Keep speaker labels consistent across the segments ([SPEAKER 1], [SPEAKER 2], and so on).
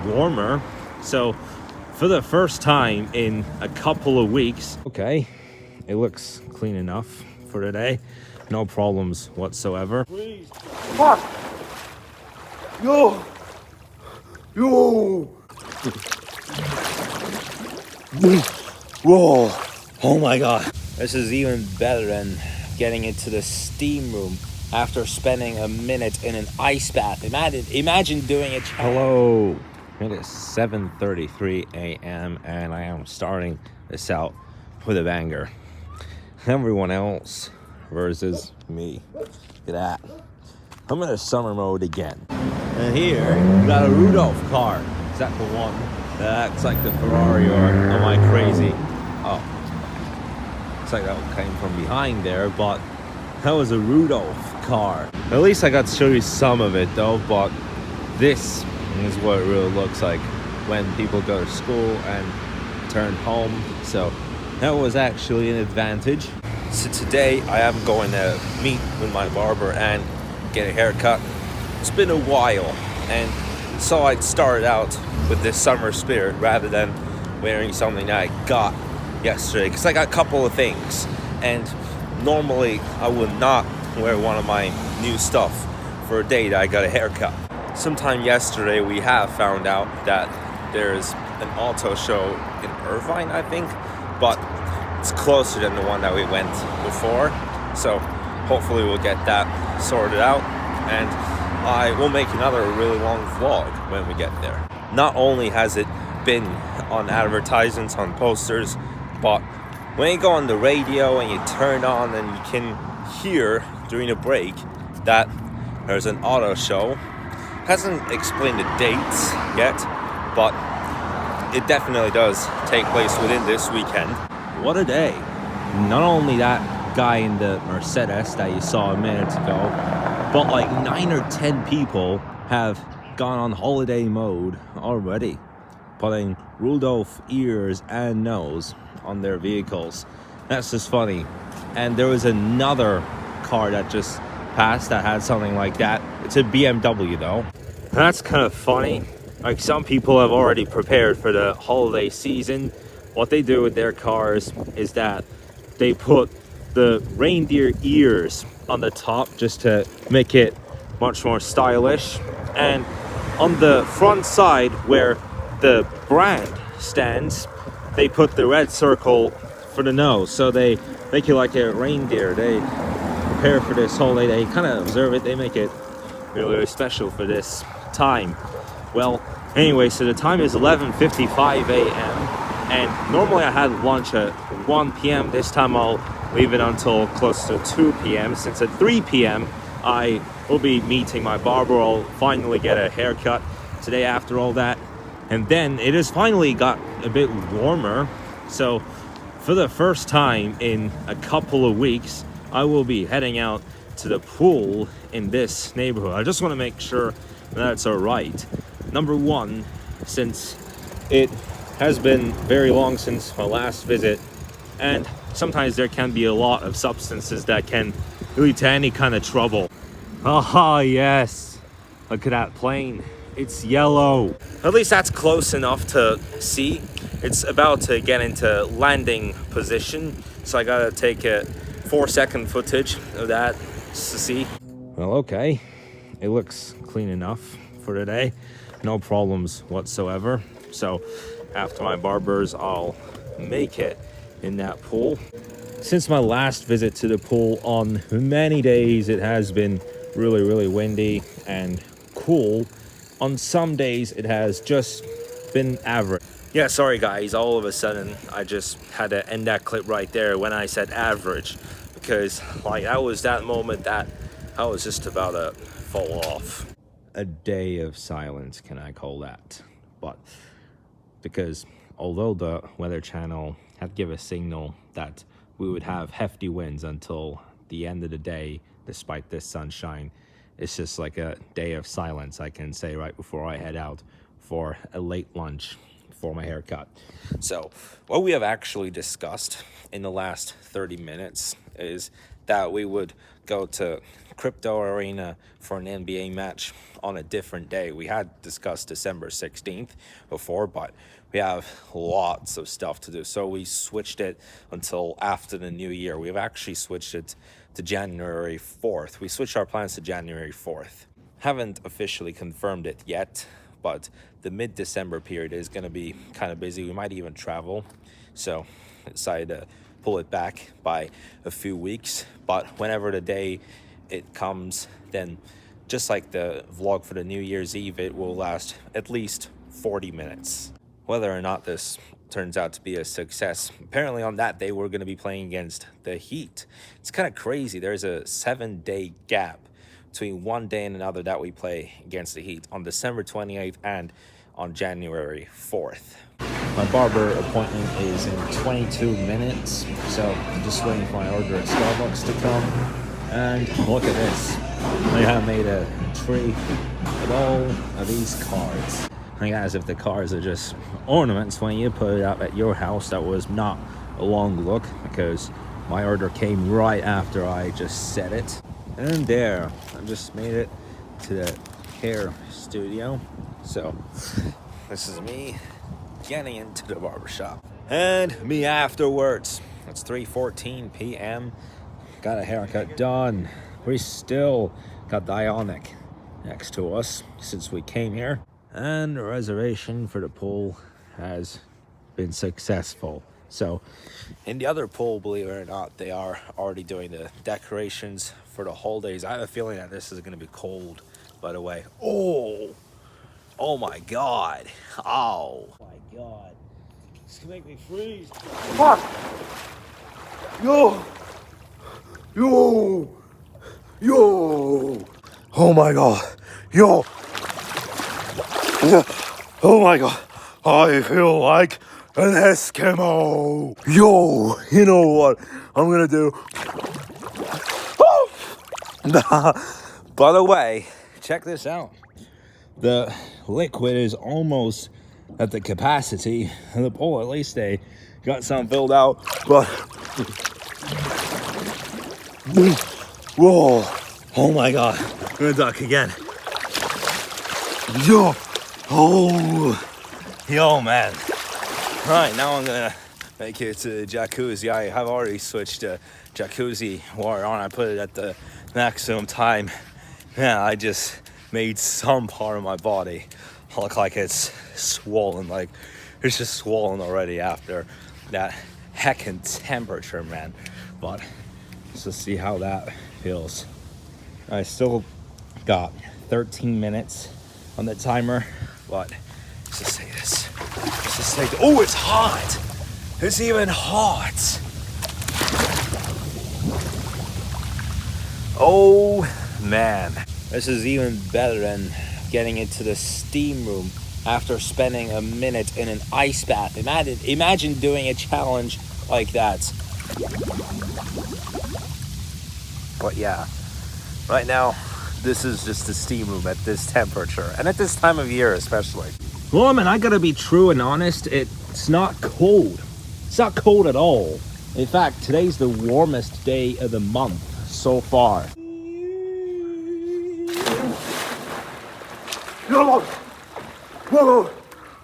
[SPEAKER 1] warmer. So for the first time in a couple of weeks, okay, it looks clean enough for today. No problems whatsoever.
[SPEAKER 2] Fuck! Yo! Whoa! Oh my god.
[SPEAKER 1] This is even better than getting into the steam room after spending a minute in an ice bath. Imagine doing it. Hello. It is 7:33 a.m. and I am starting this out with a banger. Everyone else versus me. Look at that. I'm in a summer mode again. And here, we got a Rudolph car. Is that the one that acts like the Ferrari, or am I crazy? Oh. Looks like that came from behind there, but that was a Rudolph car. At least I got to show you some of it though, but this is what it really looks like when people go to school and turn home. So that was actually an advantage. So today I am going to meet with my barber and get a haircut. It's been a while, and so I'd started out with this summer spirit rather than wearing something that I got yesterday, because I got a couple of things, and normally I would not wear one of my new stuff for a day that I got a haircut. Sometime yesterday we have found out that there's an auto show in Irvine, I think, but it's closer than the one that we went before, so hopefully we'll get that sorted out, and I will make another really long vlog when we get there. Not only has it been on advertisements, on posters, but when you go on the radio and you turn on and you can hear during a break that there's an auto show. Hasn't explained the dates yet, but it definitely does take place within this weekend. What a day. Not only that guy in the Mercedes that you saw a minute ago, but like 9 or 10 people have gone on holiday mode already, putting Rudolph ears and nose on their vehicles. That's just funny. And there was another car that just passed that had something like that. It's a BMW though. That's kind of funny. Like, some people have already prepared for the holiday season. What they do with their cars is that they put the reindeer ears on the top just to make it much more stylish, and on the front side where the brand stands, they put the red circle for the nose, so they make it like a reindeer. They prepare for this holiday, they kind of observe it, they make it really, really special for this time. Well, anyway, so the time is 11:55 a.m. and normally I had lunch at 1 p.m. This time I'll leave it until close to 2 p.m. since at 3 p.m. I will be meeting my barber. I'll finally get a haircut today after all that. And then it has finally got a bit warmer. So for the first time in a couple of weeks, I will be heading out to the pool in this neighborhood. I just want to make sure that's all right. Number one, since it has been very long since my last visit, and sometimes there can be a lot of substances that can lead to any kind of trouble. Ah, yes. Look at that plane. It's yellow. At least that's close enough to see. It's about to get into landing position, so I gotta take a 4-second footage of that just to see. Well, okay. It looks clean enough for today. No problems whatsoever. So after my barbers, I'll make it in that pool. Since my last visit to the pool, on many days it has been really, really windy and cool. On some days it has just been average. Yeah, sorry guys, all of a sudden I just had to end that clip right there when I said average, because like that was that moment that I was just about to fall off. A day of silence, can I call that? But because although the Weather Channel had given a signal that we would have hefty winds until the end of the day, despite this sunshine, it's just like a day of silence, I can say, right before I head out for a late lunch for my haircut. So what we have actually discussed in the last 30 minutes is that we would go to crypto arena for an NBA match on a different day. We had discussed December 16th before, but we have lots of stuff to do. So we switched it until after the new year. We've actually switched it to January 4th. We switched our plans to January 4th. Haven't officially confirmed it yet, but the mid-December period is going to be kind of busy. We might even travel. So I decided to pull it back by a few weeks. But whenever the day it comes, then just like the vlog for the New Year's Eve, it will last at least 40 minutes. Whether or not this turns out to be a success, apparently on that day we're going to be playing against the Heat. It's kind of crazy. There's a 7-day gap between one day and another that we play against the Heat on December 28th and on January 4th. My barber appointment is in 22 minutes, so I'm just waiting for my order at Starbucks to come. And look at this. I have made a tree with all of these cards. I think as if the cards are just ornaments when you put it up at your house. That was not a long look because my order came right after I just set it. And there, I just made it to the hair studio. So this is me getting into the barbershop. And me afterwards. It's 3:14 p.m. Got a haircut done. We still got the Ionic next to us since we came here. And the reservation for the pool has been successful. So in the other pool, believe it or not, they are already doing the decorations for the holidays. I have a feeling that this is going to be cold, by the way. Oh my God. Oh my God. This can make me freeze.
[SPEAKER 2] Fuck! Yo! Oh my God! Yo! Oh my God! I feel like an Eskimo! Yo! You know what I'm gonna do?
[SPEAKER 1] By the way, check this out. The liquid is almost at the capacity of the pool. At least they got some filled out.
[SPEAKER 2] But whoa! Oh my God! I'm gonna duck again. Yo, man!
[SPEAKER 1] Right, now I'm gonna make it to the jacuzzi. I have already switched to jacuzzi water on. I put it at the maximum time. Yeah, I just made some part of my body look like it's swollen. Like it's just swollen already after that heckin' temperature, man. But let's just see how that feels. I still got 13 minutes on the timer, but let's just say this. Let's just say, oh, it's hot. It's even hot. Oh man, this is even better than getting into the steam room after spending a minute in an ice bath. Imagine doing a challenge like that. But yeah, right now, this is just the steam room at this temperature, and at this time of year especially. Well, I mean, I gotta be true and honest, it's not cold. It's not cold at all. In fact, today's the warmest day of the month so far.
[SPEAKER 2] Whoa!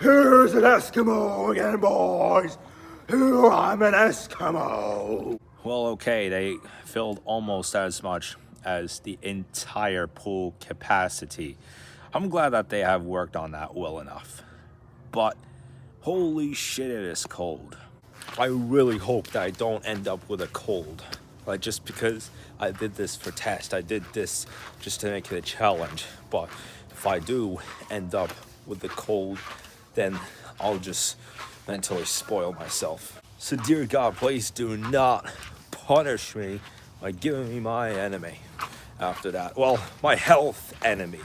[SPEAKER 2] Here's an Eskimo again, boys! Here I'm an Eskimo!
[SPEAKER 1] Well, okay, they filled almost as much as the entire pool capacity. I'm glad that they have worked on that well enough. But holy shit, it is cold. I really hope that I don't end up with a cold. Like, just because I did this for test, I did this just to make it a challenge. But if I do end up with the cold, then I'll just mentally spoil myself. So dear God, please do not punish me by giving me my enemy after that. Well, my health enemy,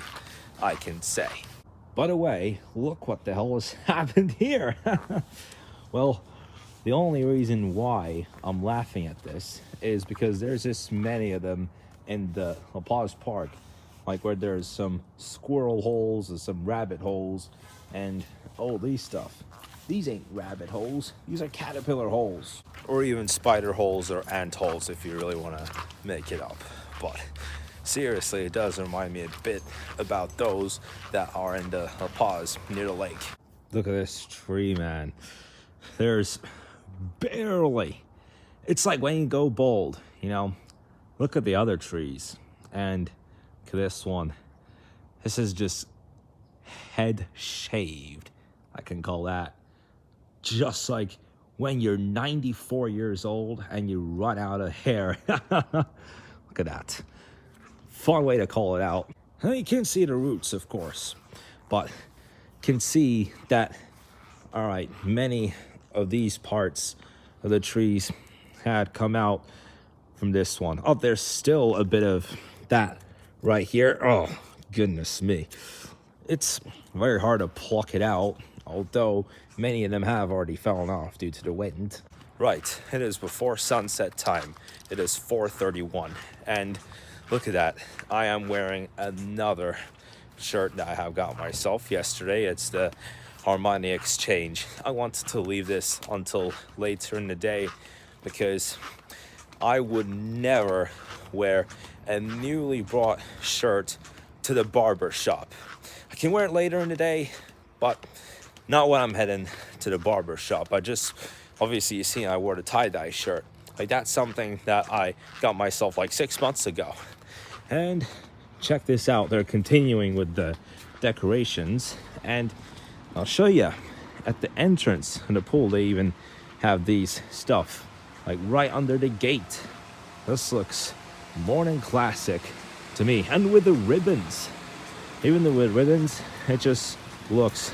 [SPEAKER 1] I can say. By the way, look what the hell has happened here. Well, the only reason why I'm laughing at this is because there's this many of them in the Applause Park, like where there's some squirrel holes and some rabbit holes and all these stuff. These ain't rabbit holes, these are caterpillar holes. Or even spider holes or ant holes if you really want to make it up. But Seriously, it does remind me a bit about those that are in the La Paz near the lake. Look at this tree, man. There's barely. It's like when you go bald, you know. Look at the other trees, and look at this one. This is just head shaved. I can call that. Just like when you're 94 years old and you run out of hair. Look at that. Fun way to call it out. And you can't see the roots, of course, but can see that, all right, many of these parts of the trees had come out from this one. Oh, there's still a bit of that right here. Oh, goodness me. It's very hard to pluck it out, although many of them have already fallen off due to the wind. Right, it is before sunset time. It is 4:31, and look at that. I am wearing another shirt that I have got myself yesterday. It's the Armani Exchange. I wanted to leave this until later in the day because I would never wear a newly bought shirt to the barber shop. I can wear it later in the day, but not when I'm heading to the barber shop. Obviously you see I wore the tie-dye shirt. Like, that's something that I got myself like 6 months ago. And check this out, they're continuing with the decorations, and I'll show you at the entrance in the pool. They even have these stuff like right under the gate. This looks morning classic to me, and with the ribbons, even with ribbons, it just looks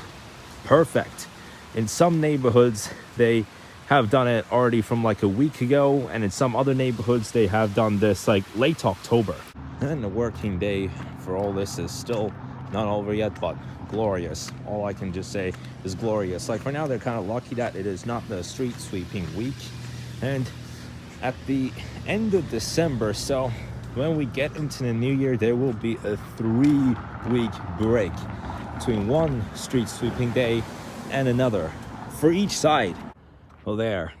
[SPEAKER 1] perfect. In some neighborhoods they have done it already from like a week ago, and in some other neighborhoods they have done this like late October. And the working day for all this is still not over yet, but glorious. All I can just say is glorious. Like, for now they're kind of lucky that it is not the street sweeping week, and at the end of December, so when we get into the new year, there will be a 3-week break between one street sweeping day and another for each side. Well, there,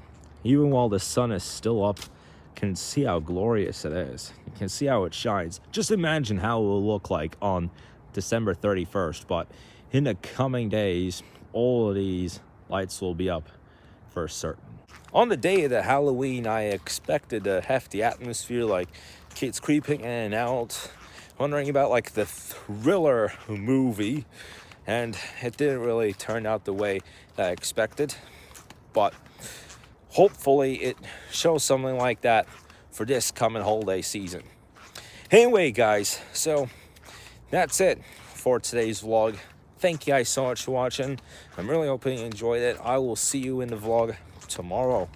[SPEAKER 1] even while the sun is still up, can see how glorious it is. You can see how it shines. Just imagine how it will look like on December 31st, but in the coming days, all of these lights will be up for certain. On the day of the Halloween, I expected a hefty atmosphere, like kids creeping in and out, wondering about like the thriller movie, and it didn't really turn out the way that I expected, but hopefully it shows something like that for this coming holiday season. Anyway, guys, so that's it for today's vlog. Thank you guys so much for watching. I'm really hoping you enjoyed it. I will see you in the vlog tomorrow.